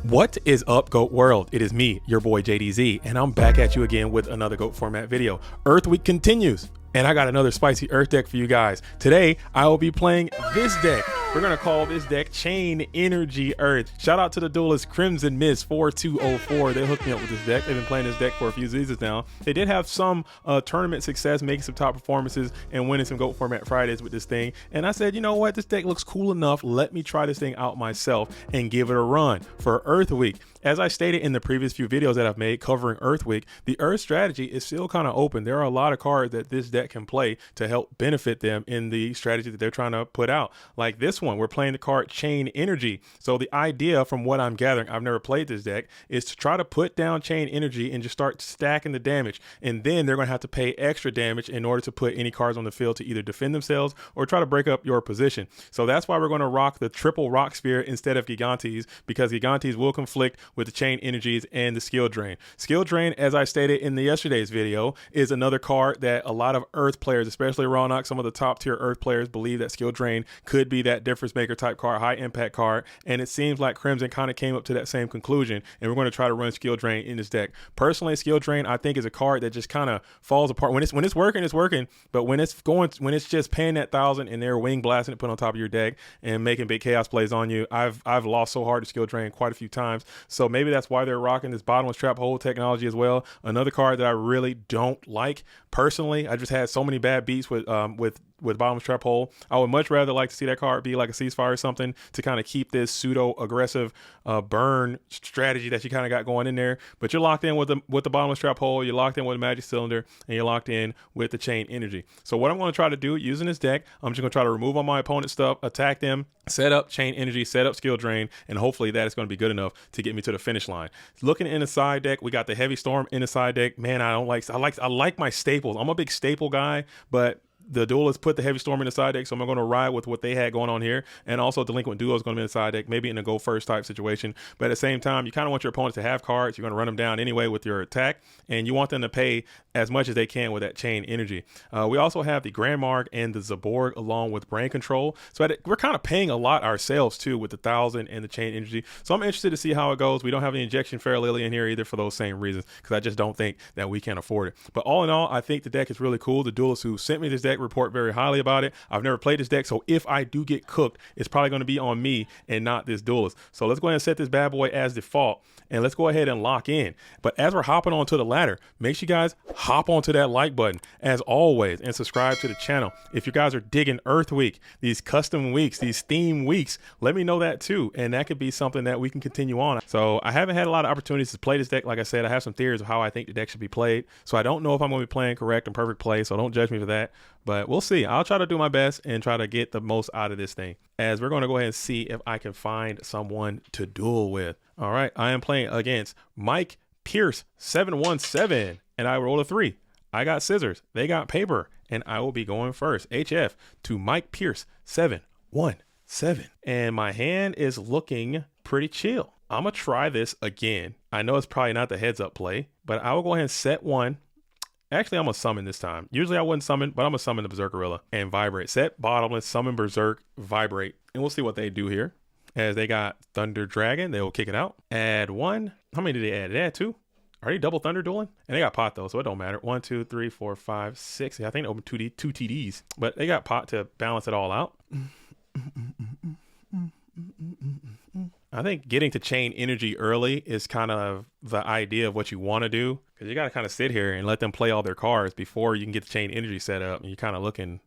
What is up, GOAT World? It is me, your boy JDZ, and I'm back at you again with another GOAT format video. Earth Week continues, and I got another spicy Earth deck for you guys. Today, I will be playing this deck. We're going to call this deck Chain Energy Earth. Shout out to the Duelist Crimson Mist 4204. They hooked me up with this deck. They've been playing this deck for a few seasons now. They did have some tournament success, making some top performances and winning some GOAT format Fridays with this thing. And I said, you know what? This deck looks cool enough. Let me try this thing out myself and give it a run for Earth Week. As I stated in the previous few videos that I've made covering Earth Week, the Earth strategy is still kind of open. There are a lot of cards that this deck can play to help benefit them in the strategy that they're trying to put out. Like this one, we're playing the card Chain Energy. So the idea, from what I'm gathering, I've never played this deck, is to try to put down Chain Energy and just start stacking the damage. And then they're going to have to pay extra damage in order to put any cards on the field to either defend themselves or try to break up your position. So that's why we're going to rock the triple rock sphere instead of Gigantes, because Gigantes will conflict with the Chain Energies and the Skill Drain. Skill Drain, as I stated in the yesterday's video, is another card that a lot of Earth players, especially Ronok, some of the top tier Earth players, believe that Skill Drain could be that difference maker type card, high impact card, and it seems like Crimson kind of came up to that same conclusion, and we're going to try to run Skill Drain in this deck. Personally, Skill Drain I think is a card that just kind of falls apart. When it's working, but when it's just paying that 1,000 and they're wing blasting it, put on top of your deck and making big chaos plays on you, I've lost so hard to Skill Drain quite a few times. So maybe that's why they're rocking this bottomless trap hole technology as well. Another card that I really don't like personally. I just had so many bad beats with bottomless trap hole. I would much rather like to see that card be like a ceasefire or something to kind of keep this pseudo aggressive burn strategy that you kind of got going in there. But you're locked in with the bottomless trap hole, you're locked in with a magic cylinder, and you're locked in with the Chain Energy. So what I'm going to try to do using this deck, I'm just going to try to remove all my opponent's stuff, attack them, set up Chain Energy, set up Skill Drain, and hopefully that is going to be good enough to get me to the finish line. Looking in the side deck, we got the Heavy Storm in the side deck. Man, I like my staples. I'm a big staple guy, but the Duelist put the Heavy Storm in the side deck, so I'm going to ride with what they had going on here. And also Delinquent Duo is going to be in the side deck, maybe in a go first type situation. But at the same time, you kind of want your opponents to have cards. You're going to run them down anyway with your attack, and you want them to pay as much as they can with that Chain Energy. We also have the Grand Mark and the Zaborg along with Brain Control. So we're kind of paying a lot ourselves too with the 1,000 and the Chain Energy. So I'm interested to see how it goes. We don't have the Injection Fair Lily in here either for those same reasons, because I just don't think that we can afford it. But all in all, I think the deck is really cool. The Duelists who sent me this deck report very highly about it. I've never played this deck, so if I do get cooked, it's probably going to be on me and not this Duelist. So let's go ahead and set this bad boy as default, and let's go ahead and lock in. But as we're hopping onto the ladder, make sure you guys hop onto that like button as always and subscribe to the channel. If you guys are digging Earth Week, these custom weeks, these theme weeks, let me know that too, and that could be something that we can continue on. So I haven't had a lot of opportunities to play this deck. Like I said, I have some theories of how I think the deck should be played, so I don't know if I'm going to be playing correct and perfect play, so don't judge me for that, but we'll see. I'll try to do my best and try to get the most out of this thing, as we're going to go ahead and see if I can find someone to duel with. All right, I am playing against Mike Pierce 717, and I rolled a 3. I got scissors, they got paper, and I will be going first. HF to Mike Pierce 717, and my hand is looking pretty chill. I'm gonna try this again. I know it's probably not the heads up play, but I will go ahead and set one. Actually, I'm going to summon this time. Usually I wouldn't summon, but I'm going to summon the Berserk Gorilla and vibrate. Set bottomless, summon Berserk, vibrate. And we'll see what they do here. As they got Thunder Dragon, they will kick it out. Add 1. How many did they add? Did they add 2? Are they double Thunder dueling? And they got pot though, so it don't matter. 1, 2, 3, 4, 5, 6. I think they opened 2 TDs. But they got pot to balance it all out. I think getting to Chain Energy early is kind of the idea of what you want to do, because you got to kind of sit here and let them play all their cards before you can get the Chain Energy set up. And you're kind of looking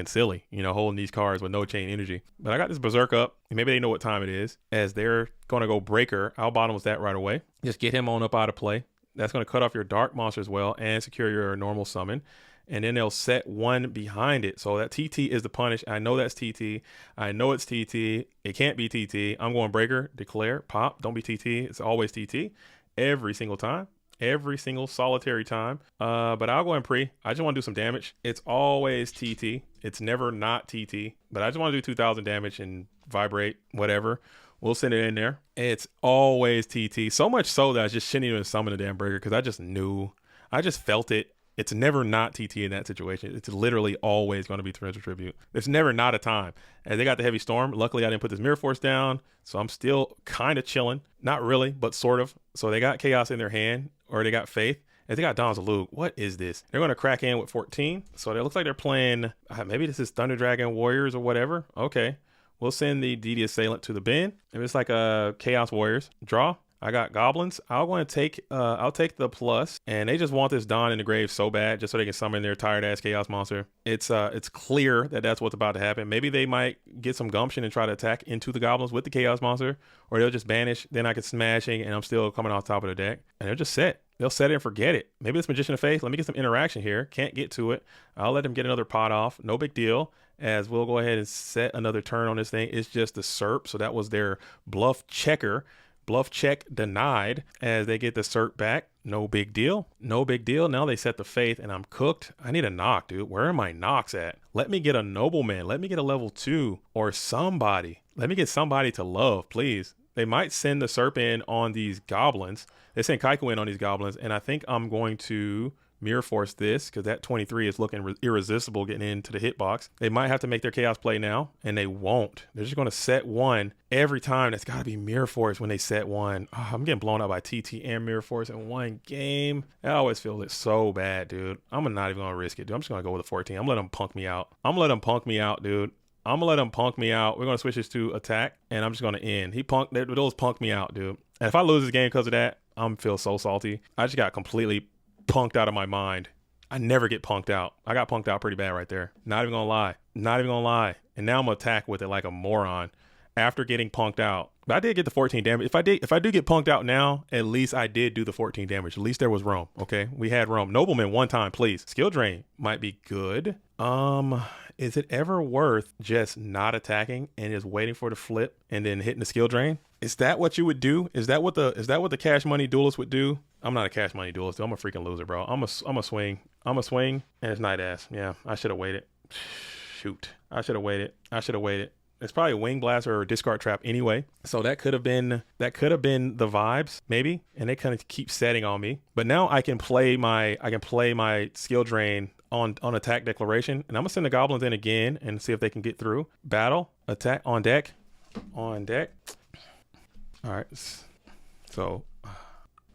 silly, you know, holding these cards with no Chain Energy. But I got this Berserk up, and maybe they know what time it is, as they're going to go Breaker. I'll bottomless that right away. Just get him on up out of play. That's going to cut off your Dark Monster as well and secure your normal summon. And then they'll set 1 behind it. So that TT is the punish. I know that's TT. I know it's TT. It can't be TT. I'm going Breaker, declare, pop. Don't be TT. It's always TT. Every single time. Every single solitary time. But I'll go in pre. I just want to do some damage. It's always TT. It's never not TT. But I just want to do 2,000 damage and vibrate, whatever. We'll send it in there. It's always TT. So much so that I just shouldn't even summon the damn Breaker, because I just knew. I just felt it. It's never not TT in that situation. It's literally always going to be Torrential Tribute. There's never not a time. And they got the Heavy Storm. Luckily, I didn't put this Mirror Force down, so I'm still kind of chilling. Not really, but sort of. So they got Chaos in their hand, or they got Faith. And they got Dawn's Luke. What is this? They're going to crack in with 14. So it looks like they're playing, maybe this is Thunder Dragon Warriors or whatever. Okay. We'll send the DD Assailant to the bin. If it's like a Chaos Warriors, draw. I got Goblins. I'll take the plus, and they just want this Dawn in the grave so bad, just so they can summon their tired ass Chaos monster. It's clear that that's what's about to happen. Maybe they might get some gumption and try to attack into the Goblins with the Chaos monster, or they'll just banish. Then I can smashing, and I'm still coming off top of the deck, and they'll just set. They'll set it and forget it. Maybe it's Magician of Faith. Let me get some interaction here. Can't get to it. I'll let them get another pot off. No big deal. As we'll go ahead and set another turn on this thing. It's just the SERP, so that was their bluff checker. Bluff check denied as they get the SERP back. No big deal. No big deal. Now they set the Faith and I'm cooked. I need a knock, dude. Where are my knocks at? Let me get a Nobleman. Let me get a level 2 or somebody. Let me get somebody to love, please. They might send the SERP in on these Goblins. They sent Kaiku in on these Goblins, and I think I'm going to Mirror Force this because that 23 is looking irresistible getting into the hitbox. They might have to make their Chaos play now, and they won't. They're just going to set one every time. That's got to be Mirror Force when they set one. Oh, I'm getting blown out by TT and Mirror Force in one game. I always feel it so bad, dude. I'm not even going to risk it, dude. I'm just going to go with a 14. I'm letting them punk me out. I'm letting them punk me out, dude. I'm gonna let him punk me out. We're gonna switch this to attack, and I'm just gonna end. Those punked me out, dude. And if I lose this game because of that, I'm feel so salty. I just got completely punked out of my mind. I never get punked out. I got punked out pretty bad right there. Not even gonna lie. Not even gonna lie. And now I'm gonna attack with it like a moron after getting punked out. But I did get the 14 damage. If I do get punked out now, at least I did do the 14 damage. At least there was room. Okay, we had room. Nobleman one time, please. Skill drain might be good. Is it ever worth just not attacking and just waiting for the flip and then hitting the skill drain? Is that what you would do? Is that what the cash money duelist would do? I'm not a cash money duelist. I'm a freaking loser, bro. I'm a swing. I'm a swing, and it's night ass. Yeah, I should have waited. Shoot, I should have waited. It's probably a Wing Blaster or a Discard Trap anyway. So that could have been the vibes, maybe. And they kind of keep setting on me. But now I can play my skill drain on attack declaration. And I'm gonna send the Goblins in again and see if they can get through. Battle, attack on deck. On deck. Alright. So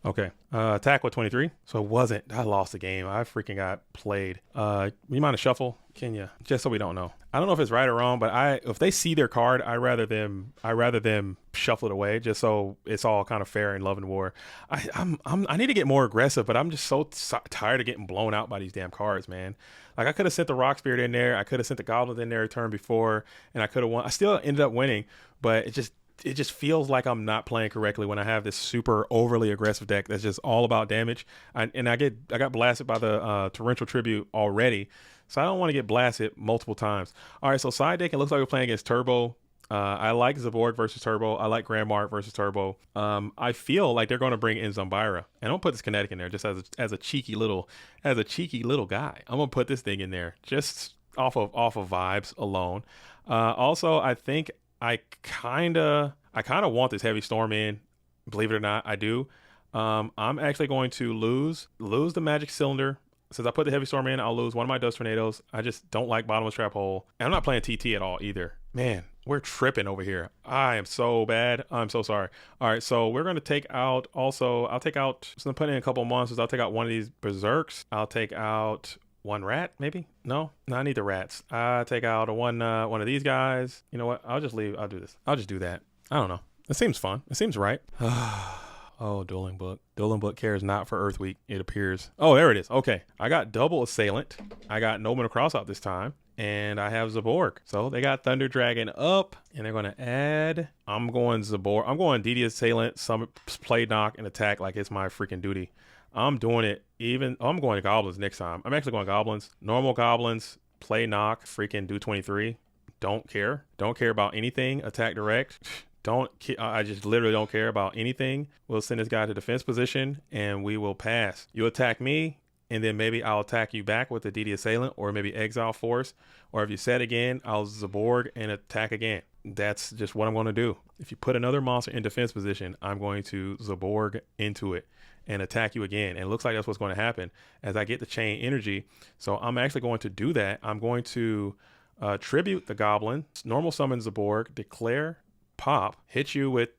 okay. Attack with 23. So it wasn't. I lost the game. I freaking got played. You mind to shuffle? Can you? Just so we don't know. I don't know if it's right or wrong, but if they see their card, I rather them shuffle it away just so it's all kind of fair in Love and War. I need to get more aggressive, but I'm just so tired of getting blown out by these damn cards, man. Like I could have sent the Rock Spirit in there, I could have sent the Goblins in there a turn before, and I could have won. I still ended up winning, but it just feels like I'm not playing correctly when I have this super overly aggressive deck that's just all about damage. I got blasted by the Torrential Tribute already, so I don't want to get blasted multiple times. All right, so side deck, it looks like we're playing against Turbo. I like Zaborg versus Turbo. I like Grandmark versus Turbo. I feel like they're going to bring in Zombira, and I'm gonna put this Kinetic in there just as a cheeky little guy. I'm gonna put this thing in there just off of vibes alone. Also, I think I kind of want this Heavy Storm in. Believe it or not, I do. I'm actually going to lose the Magic Cylinder. Since I put the Heavy Storm in, I'll lose one of my Dust Tornadoes. I just don't like Bottomless Trap Hole. And I'm not playing TT at all either. Man, we're tripping over here. I am so bad. I'm so sorry. All right, so we're going to take out also, I'll take out, since I'm putting in a couple of monsters, I'll take out one of these Berserks. I'll take out one rat, maybe? No, I need the rats. I take out one of these guys. You know what? I'll just leave. I'll do this. I'll just do that. I don't know. It seems fun. It seems right. Oh, Dueling Book. Dueling Book cares not for Earth Week, it appears. Oh, there it is. Okay. I got double Assailant. I got Nobleman Across out this time. And I have Zaborg. So they got Thunder Dragon up. And they're going to add. I'm going Zaborg. I'm going DD Assailant, some play knock, and attack like it's my freaking duty. I'm doing it I'm going to Goblins next time. I'm actually going Goblins. Normal Goblins, play knock, freaking do 23. Don't care. Don't care about anything. Attack direct. I just literally don't care about anything. We'll send this guy to defense position and we will pass. You attack me and then maybe I'll attack you back with the DD Assailant or maybe Exile Force. Or if you set again, I'll Zaborg and attack again. that's just what I'm going to do. If you put another monster in defense position, I'm going to Zaborg into it and attack you again. And it looks like that's what's going to happen as I get the chain energy. So I'm actually going to do that. I'm going to tribute the goblin, normal summon Zaborg, declare, pop, hit you with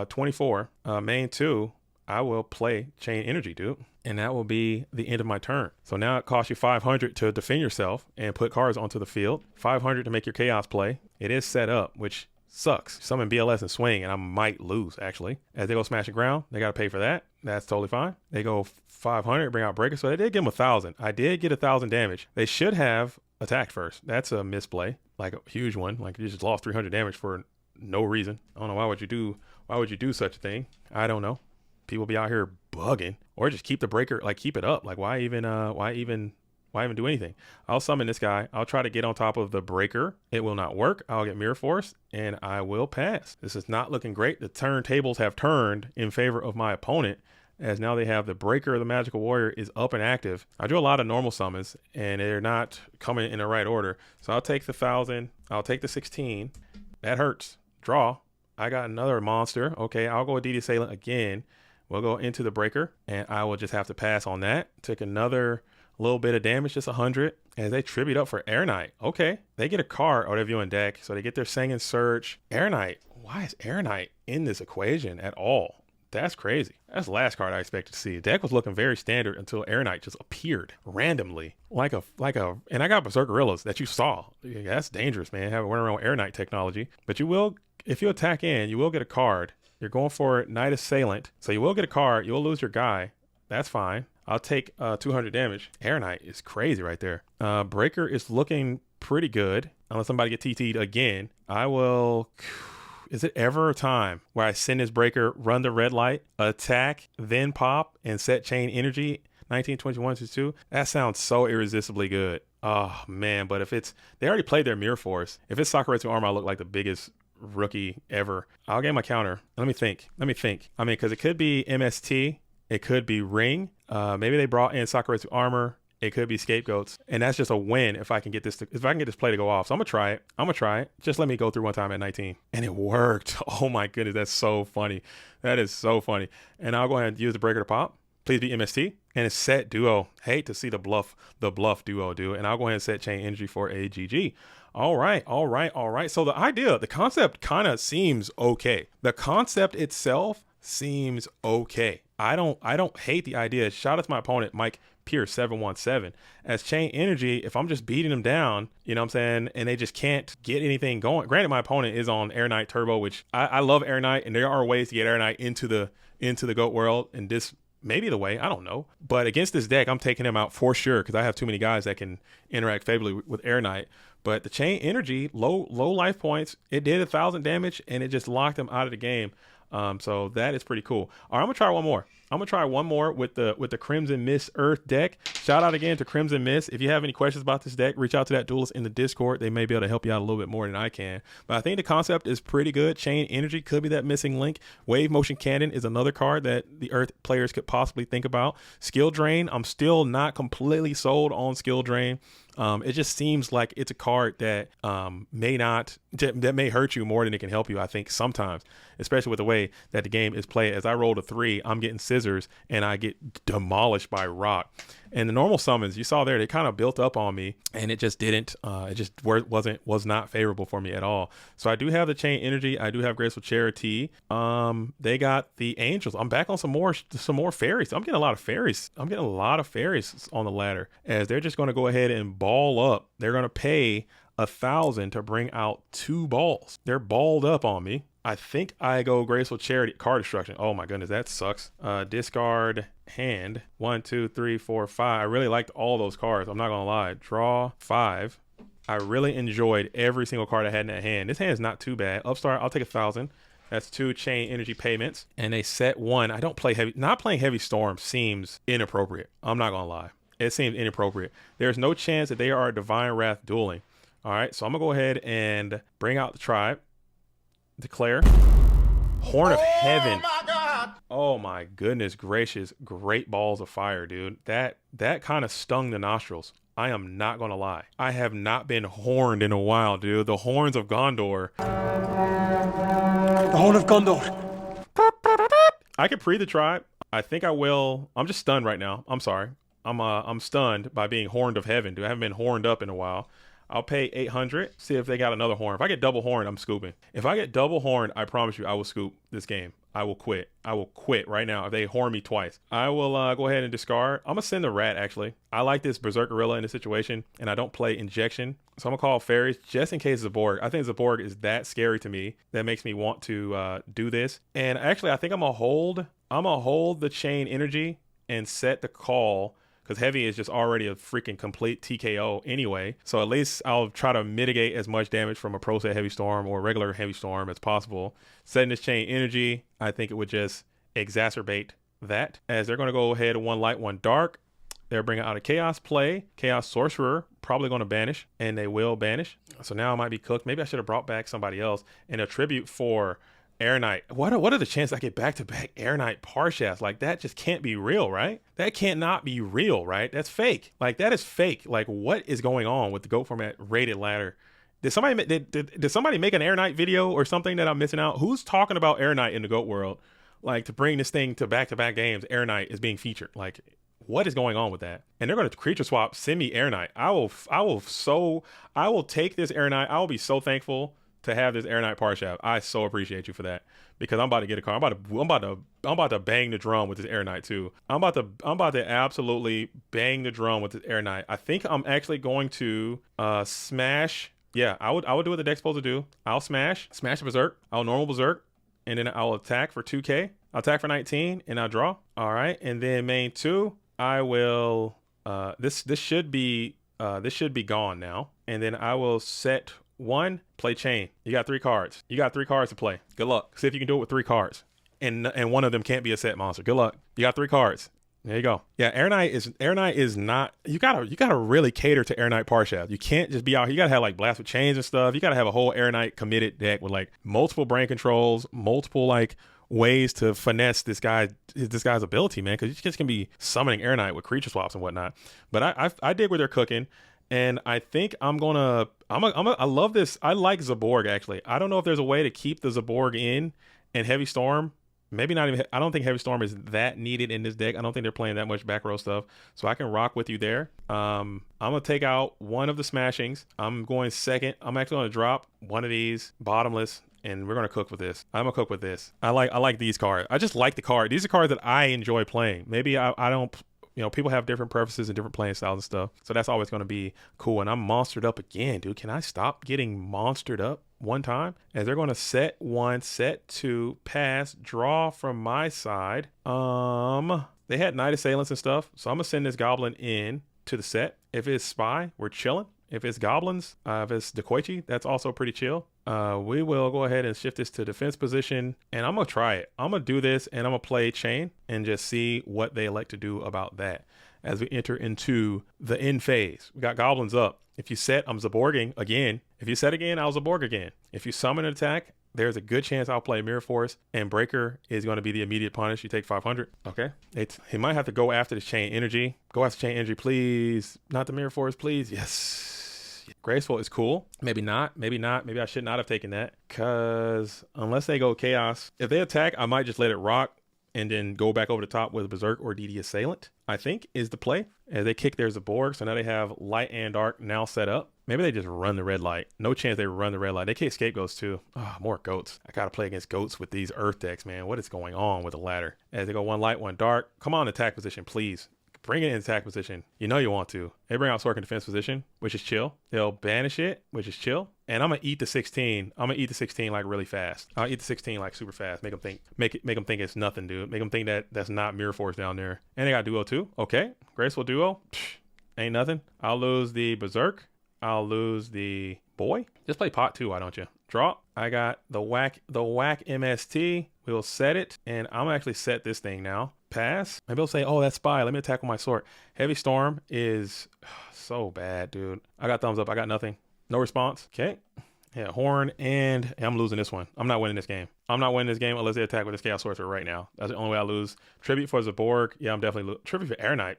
24, main 2. I will play Chain Energy, dude. And that will be the end of my turn. So now it costs you 500 to defend yourself and put cards onto the field. 500 to make your chaos play. It is set up, which sucks. Summon BLS and swing, and I might lose, actually. As they go smashing ground, they got to pay for that. That's totally fine. They go 500, bring out breaker. So they did give them 1,000. I did get 1,000 damage. They should have attacked first. That's a misplay, like a huge one. Like you just lost 300 damage for no reason. I don't know, why would you do such a thing? I don't know. People be out here bugging, or just keep the breaker, like keep it up. Like why even do anything? I'll summon this guy. I'll try to get on top of the breaker. It will not work. I'll get mirror force and I will pass. This is not looking great. The turntables have turned in favor of my opponent, as now they have the breaker of the magical warrior is up and active. I do a lot of normal summons and they're not coming in the right order. So I'll take the 1,000. I'll take the 16. That hurts. Draw. I got another monster. Okay, I'll go with DD Assailant again. We'll go into the breaker, and I will just have to pass on that. Take another little bit of damage, just 100, as they tribute up for Air Knight. Okay, they get a card out of you on deck, so they get their Singing Surge. Air Knight, why is Air Knight in this equation at all? That's crazy. That's the last card I expected to see. The deck was looking very standard until Air Knight just appeared randomly, and I got Berserkerillas that you saw. Yeah, that's dangerous, man. Having run around with Air Knight technology, but you will, if you attack in, you will get a card. You're going for Knight Assailant, so you will get a card. You will lose your guy. That's fine. I'll take 200 damage. Air Knight is crazy right there. Breaker is looking pretty good, unless somebody get TT'd again. I will... Is it ever a time where I send this breaker, run the red light, attack, then pop, and set Chain Energy 1921-2? That sounds so irresistibly good. Oh, man, but if it's... They already played their Mirror Force. If it's Sakuretsu Armor, I look like the biggest rookie ever. I'll get my counter. Let me think. I mean, because it could be MST, it could be Ring. Maybe they brought in Sakuretsu Armor. It could be Scapegoats, and that's just a win if I can get this play to go off. So I'm gonna try it. Just let me go through one time at 19, and it worked. Oh my goodness, that's so funny. That is so funny. And I'll go ahead and use the breaker to pop. Please be MST, and it's set duo. Hate to see the bluff duo do. And I'll go ahead and set Chain Energy for a GG. All right. So the concept kind of seems okay. The concept itself seems okay. I don't hate the idea. Shout out to my opponent, Mike Pierce 717. As Chain Energy, if I'm just beating them down, you know what I'm saying, and they just can't get anything going. Granted, my opponent is on Air Knight Turbo, which I love Air Knight, and there are ways to get Air Knight into the GOAT world, and this maybe the way, I don't know. But against this deck, I'm taking him out for sure because I have too many guys that can interact favorably with Air Knight. But the Chain Energy, low life points, it did 1,000 damage, and it just locked him out of the game. So that is pretty cool. All right, I'm gonna try one more. I'm gonna try one more with the Crimson Mist Earth deck. Shout out again to Crimson Mist. If you have any questions about this deck, reach out to that Duelist in the Discord. They may be able to help you out a little bit more than I can. But I think the concept is pretty good. Chain Energy could be that missing link. Wave Motion Cannon is another card that the Earth players could possibly think about. Skill Drain, I'm still not completely sold on Skill Drain. It just seems like it's a card that may hurt you more than it can help you, I think, sometimes, especially with the way that the game is played. As I rolled a 3, I'm getting scissors and I get demolished by rock. And the normal summons you saw there, they kind of built up on me, and it just didn't. It just was not favorable for me at all. So I do have the Chain Energy. I do have Graceful Charity. They got the Angels. I'm back on some more Fairies. I'm getting a lot of Fairies. I'm getting a lot of Fairies on the ladder, as they're just going to go ahead and ball up. They're going to pay 1,000 to bring out 2 balls. They're balled up on me. I think I go Graceful Charity. Card Destruction. Oh my goodness, that sucks. Discard hand. 1, 2, 3, 4, 5. I really liked all those cards. I'm not gonna lie. Draw 5. I really enjoyed every single card I had in that hand. This hand is not too bad. Upstart, I'll take 1,000. That's 2 Chain Energy payments. And they set 1. I don't play heavy. Not playing Heavy Storm seems inappropriate. I'm not gonna lie. It seems inappropriate. There's no chance that they are Divine Wrath dueling. All right, so I'm gonna go ahead and bring out the tribe. Declare. Horn of Heaven. My God. Oh my goodness gracious. Great balls of fire, dude. That kind of stung the nostrils. I am not gonna lie. I have not been horned in a while, dude. The horns of Gondor. The Horn of Gondor. I could pre the tribe. I think I will. I'm just stunned right now. I'm sorry. I'm stunned by being horned of heaven, dude. I haven't been horned up in a while. I'll pay 800. See if they got another horn. If I get double horn, I'm scooping. If I get double horn, I promise you, I will scoop this game. I will quit. I will quit right now if they horn me twice. I will go ahead and discard. I'm gonna send the rat actually. I like this Berserk Gorilla in this situation, and I don't play injection, so I'm gonna call Fairies just in case Zaborg. I think Zaborg is that scary to me that makes me want to do this. And actually, I think I'm gonna hold. I'm gonna hold the Chain Energy and set the call. Because heavy is just already a freaking complete TKO anyway. So at least I'll try to mitigate as much damage from a pro set heavy storm or regular heavy storm as possible. Setting this Chain Energy, I think it would just exacerbate that. As they're going to go ahead, one light, one dark. They're bringing out a Chaos play. Chaos Sorcerer, probably going to banish, and they will banish. So now I might be cooked. Maybe I should have brought back somebody else. And a tribute for Air Knight. What are the chances I get back-to-back Air Knight Parshas? Like, that just can't be real, right? That can't not be real, right? That's fake. Like, that is fake. Like, what is going on with the GOAT format rated ladder? Did somebody make an Air Knight video or something that I'm missing out? Who's talking about Air Knight in the GOAT world? Like, to bring this thing to back-to-back games, Air Knight is being featured. Like, what is going on with that? And they're going to creature swap, send me Air Knight. I will take this Air Knight. I will be so thankful to have this Air Knight Parshaft. I so appreciate you for that, because I'm about to get a car. I'm about to bang the drum with this Air Knight too. I'm about to absolutely bang the drum with this Air Knight. I think I'm actually going to smash. Yeah, I would do what the deck's supposed to do. I'll smash a Berserk. I'll normal Berserk, and then I'll attack for 2k. I'll attack for 19, and I'll draw. All right, and then main 2, I will. This should be gone now, and then I will set 1, play Chain. You got 3 cards. You got 3 cards to play. Good luck. See if you can do it with 3 cards. And one of them can't be a set monster. Good luck. You got 3 cards. There you go. Yeah, Air Knight is not. You gotta really cater to Air Knight Parshaft. You can't just be out here. You gotta have like Blast with Chains and stuff. You gotta have a whole Air Knight committed deck with like multiple brain controls, multiple like ways to finesse this guy's ability, man. Because you just can be summoning Air Knight with creature swaps and whatnot. But I dig where they're cooking. And I think I love this. I like Zaborg, actually. I don't know if there's a way to keep the Zaborg in and Heavy Storm. Maybe not even. I don't think Heavy Storm is that needed in this deck. I don't think they're playing that much back row stuff. So I can rock with you there. I'm going to take out one of the smashings. I'm going second. I'm actually going to drop one of these bottomless, and we're going to cook with this. I'm going to cook with this. I like these cards. I just like the card. These are cards that I enjoy playing. Maybe I don't. You know, people have different preferences and different playing styles and stuff. So that's always going to be cool. And I'm monstered up again, dude. Can I stop getting monstered up one time? As they're going to set 1, set 2, pass, draw from my side. They had Night Assailants and stuff. So I'm going to send this Goblin in to the set. If it's Spy, we're chilling. If it's Goblins, if it's Dekoichi, that's also pretty chill. We will go ahead and shift this to defense position, and I'm going to try it. I'm going to do this, and I'm going to play Chain and just see what they elect to do about that as we enter into the end phase. We got Goblins up. If you set, I'm Zaborging again. If you set again, I'll Zaborg again. If you summon an attack, there's a good chance I'll play Mirror Force, and Breaker is going to be the immediate punish. You take 500. Okay. He might have to go after the Chain Energy. Go after Chain Energy, please. Not the Mirror Force, please. Yes. Graceful is cool. Maybe not. Maybe I should not have taken that, because unless they go Chaos, if they attack, I might just let it rock and then go back over the top with Berserk or DD Assailant, I think is the play. As they kick their Zaborg, so now they have light and dark now set up. Maybe they just run the red light. No chance they run the red light. They can't scapegoats too. Oh, more goats. I gotta play against goats with these earth decks, man. What is going on with the ladder? As they go 1 light, 1 dark. Come on, attack position, please. Bring it in attack position. You know you want to. They bring out Sork in defense position, which is chill. They'll banish it, which is chill. And I'm gonna eat the 16. I'm gonna eat the 16 like really fast. I'll eat the 16 like super fast. Make them think it's nothing, dude. Make them think that's not Mirror Force down there. And they got Duo too. Okay, Graceful Duo. Psh, ain't nothing. I'll lose the Berserk. I'll lose the boy. Just play pot 2, why don't you? Draw. I got the whack MST. We'll set it, and I'm gonna actually set this thing now. Pass. Maybe I'll say, oh, that's Spy. Let me attack with my sword. Heavy Storm is so bad, dude. I got thumbs up. I got nothing. No response. Okay. Yeah, Horn, and I'm losing this one. I'm not winning this game. I'm not winning this game unless they attack with this Chaos Sorcerer right now. That's the only way I lose. Tribute for Zaborg. Yeah, I'm definitely Tribute for Air Knight.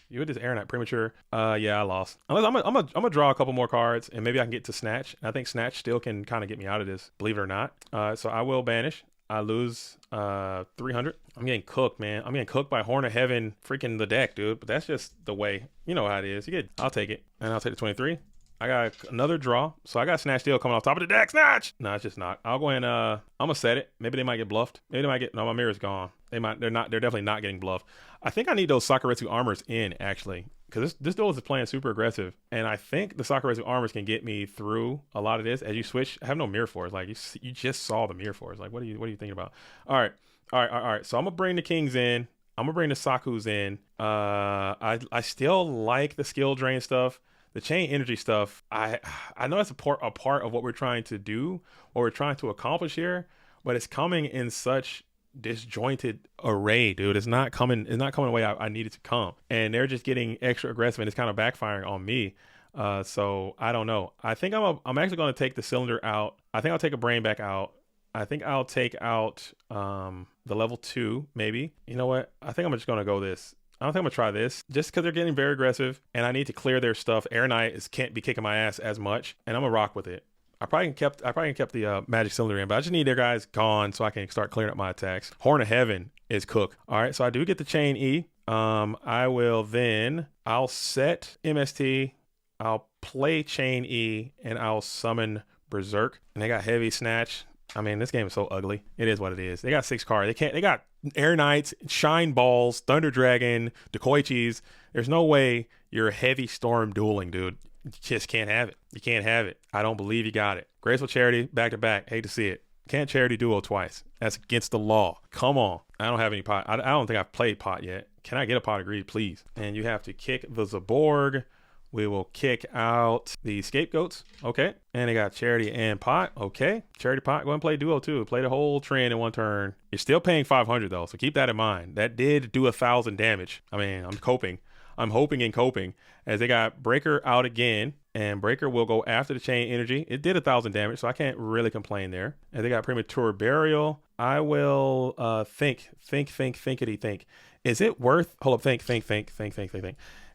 You would just Air Knight premature. Yeah, I lost. Unless I'm gonna draw a couple more cards and maybe I can get to Snatch. I think Snatch still can kind of get me out of this, believe it or not. So I will banish. I lose 300. I'm getting cooked, man. I'm getting cooked by Horn of Heaven, freaking the deck, dude. But that's just the way. You know how it is. I'll take it. And I'll take the 23. I got another draw. So I got Snatch Steel coming off top of the deck. Snatch! No, it's just not. I'll go ahead and I'm gonna set it. Maybe they might get bluffed. Maybe they might get, no, my mirror's gone. They're definitely not getting bluffed. I think I need those Sakuretsu armors in, actually. Because this Duelist is playing super aggressive. And I think the Sakuretsu armors can get me through a lot of this. As you switch, I have no Mirror Force. Like, you just saw the Mirror Force. Like, what are you thinking about? All right. So I'm going to bring the Kings in. I'm going to bring the Sakus in. I still like the skill drain stuff. The chain energy stuff, I know that's a part of what we're trying to do, what we're trying to accomplish here, but it's coming in such disjointed array, dude. It's not coming the way I need it to come. And they're just getting extra aggressive and it's kind of backfiring on me. So I don't know. I think I'm actually going to take the cylinder out. I think I'll take a brain back out. I think I'll take out the level 2, maybe. You know what? I think I'm just going to go this. I don't think I'm gonna try this just because they're getting very aggressive and I need to clear their stuff. Air Knight can't be kicking my ass as much, and I'm gonna rock with it. I probably kept the Magic Cylinder in, but I just need their guys gone so I can start clearing up my attacks. Horn of Heaven is cooked. All right, so I do get the Chain E. I'll set MST. I'll play Chain E and I'll summon Berserk. And they got heavy Snatch. I mean, this game is so ugly. It is what it is. They got 6 cards. They got Air Knights, Shine Balls, Thunder Dragon, Decoichis. There's no way you're heavy storm dueling, dude. You just can't have it. You can't have it. I don't believe you got it. Graceful Charity, back to back. Hate to see it. Can't Charity duo twice. That's against the law. Come on. I don't have any pot. I don't think I've played pot yet. Can I get a pot of greed, please? And you have to kick the Zaborg. We will kick out the Scapegoats. Okay. And they got Charity and Pot. Okay. Charity Pot. Go ahead and play Duo too. Play the whole trend in one turn. You're still paying 500 though. So keep that in mind. That did do 1,000 damage. I mean, I'm hoping and coping as they got Breaker out again. And Breaker will go after the Chain Energy. It did 1,000 damage. So I can't really complain there. And they got Premature Burial. I will think. Is it worth? Hold up. Think.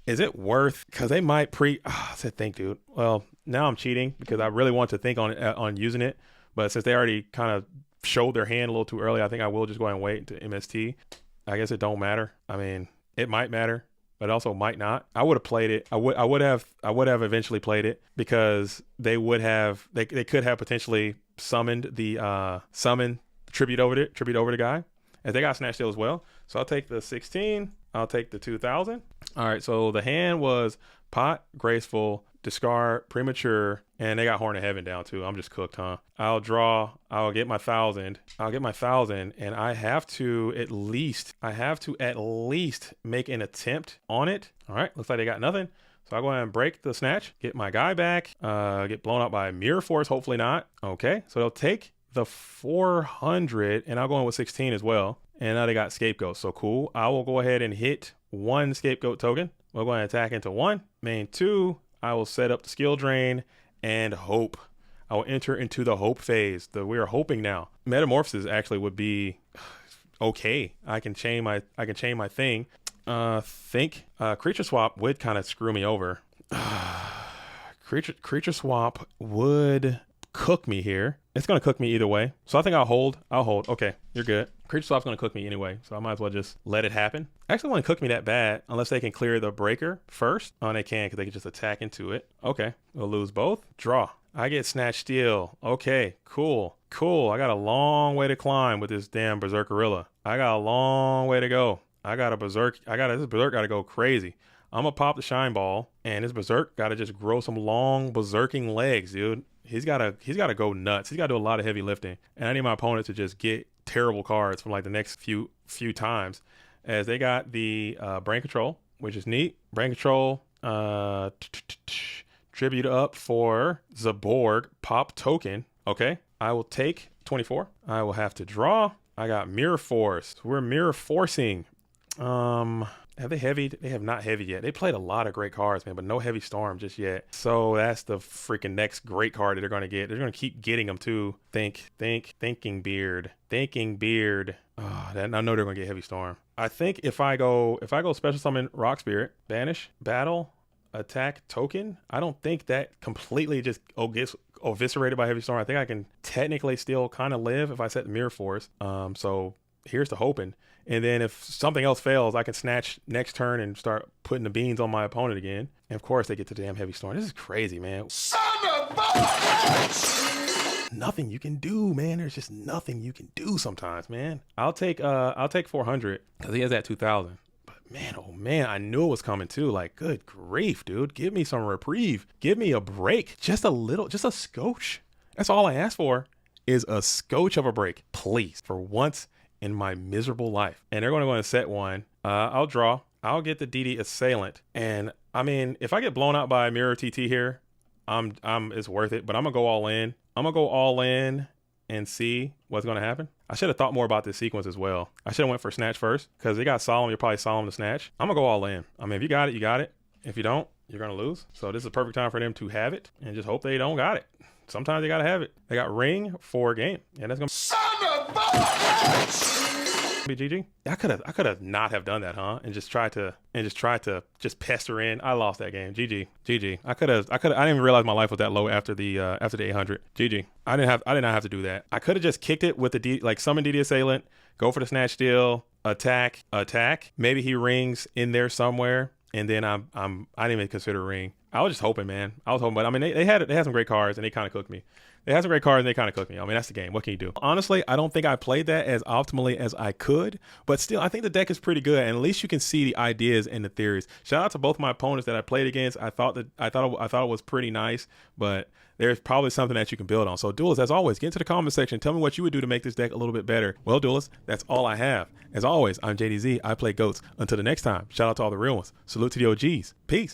Is it worth? Because they might I said think, dude. Well, now I'm cheating because I really want to think on using it. But since they already kind of showed their hand a little too early, I think I will just go ahead and wait into MST. I guess it don't matter. I mean, it might matter, but it also might not. I would have played it. I would have eventually played it because they could have potentially summoned the tribute over the guy. As they got Snatch Steal as well. So I'll take the 16. I'll take the 2,000. All right, so the hand was Pot, Graceful, Discard, Premature, and they got Horn of Heaven down too. I'm just cooked, huh? I'll draw. I'll get my 1,000. And I have to at least make an attempt on it. All right, looks like they got nothing. So I'll go ahead and break the Snatch, get my guy back, get blown up by Mirror Force, hopefully not. Okay, so they'll take the 400, and I'll go in with 16 as well. And now they got Scapegoat, so cool. I will go ahead and hit 1 Scapegoat token. We'll go ahead and attack into 1. Main 2, I will set up the skill drain and hope. I will enter into the hope phase. We are hoping now. Metamorphosis actually would be okay. I can chain my thing. Creature swap would kind of screw me over. Creature swap would cook me here. It's going to cook me either way. So I think I'll hold. Okay, you're good. Creature swap's going to cook me anyway, so I might as well just let it happen. Actually, want to cook me that bad unless they can clear the breaker first. Oh, they can because they can just attack into it. Okay, we'll lose both. Draw. I get Snatch Steal. Okay, cool. I got a long way to climb with this damn Berserkerilla. I got a long way to go. This Berserk got to go crazy. I'm going to pop the Shine Ball, and this Berserk got to just grow some long berserking legs, dude. He's got to go nuts. He's got to do a lot of heavy lifting. And I need my opponent to just get terrible cards from like the next few times, as they got the Brain Control, which is neat. Brain Control, tribute up for Zaborg, pop token. Okay, I will take 24. I will have to draw. I got Mirror Force. We're Mirror Forcing. Have they heavied? They have not heavy yet. They played a lot of great cards, man, but no heavy storm just yet. So that's the freaking next great card that they're going to get. They're going to keep getting them too. Thinking beard. Oh, I know they're going to get heavy storm. I think if I go special summon Rock Spirit, banish, battle, attack, token, I don't think that completely just gets eviscerated by heavy storm. I think I can technically still kind of live if I set the Mirror Force. So here's to hoping. And then if something else fails, I can snatch next turn and start putting the beans on my opponent again. And of course they get to the damn heavy storm. This is crazy, man. Son of a bitch! Nothing you can do, man. There's just nothing you can do sometimes, man. I'll take 400 because he has that 2000. But man, oh man, I knew it was coming too. Like, good grief, dude. Give me some reprieve. Give me a break. Just a little, just a scotch. That's all I ask for is a scotch of a break, please, for once in my miserable life. And they're going to go and set one. I'll draw. I'll get the DD Assailant. And I mean, if I get blown out by Mirror TT here, it's worth it. But I'm gonna go all in. I'm gonna go all in and see what's gonna happen. I should have thought more about this sequence as well. I should have went for Snatch first because they got Solemn. You're probably Solemn to Snatch. I'm gonna go all in. I mean, if you got it, you got it. If you don't, you're gonna lose. So this is a perfect time for them to have it and just hope they don't got it. Sometimes they gotta have it. They got ring for a game, and that's gonna be GG. I could have not have done that, huh? And just tried to pester in. I lost that game. GG. I didn't even realize my life was that low after the 800. GG. I did not have to do that. I could have just kicked it with the summon DD Assailant, go for the Snatch Steal, attack. Maybe he rings in there somewhere, and then I didn't even consider ring. I was just hoping, man. I was hoping, but I mean, they had some great cards, and they kind of cooked me. They had some great cards, and they kind of cooked me. I mean, that's the game. What can you do? Honestly, I don't think I played that as optimally as I could, but still, I think the deck is pretty good, and at least you can see the ideas and the theories. Shout out to both my opponents that I played against. I thought it was pretty nice, but there's probably something that you can build on. So, Duelist, as always, get into the comment section. Tell me what you would do to make this deck a little bit better. Well, Duelist, that's all I have. As always, I'm JDZ. I play GOATs. Until the next time, shout out to all the real ones. Salute to the OGs. Peace.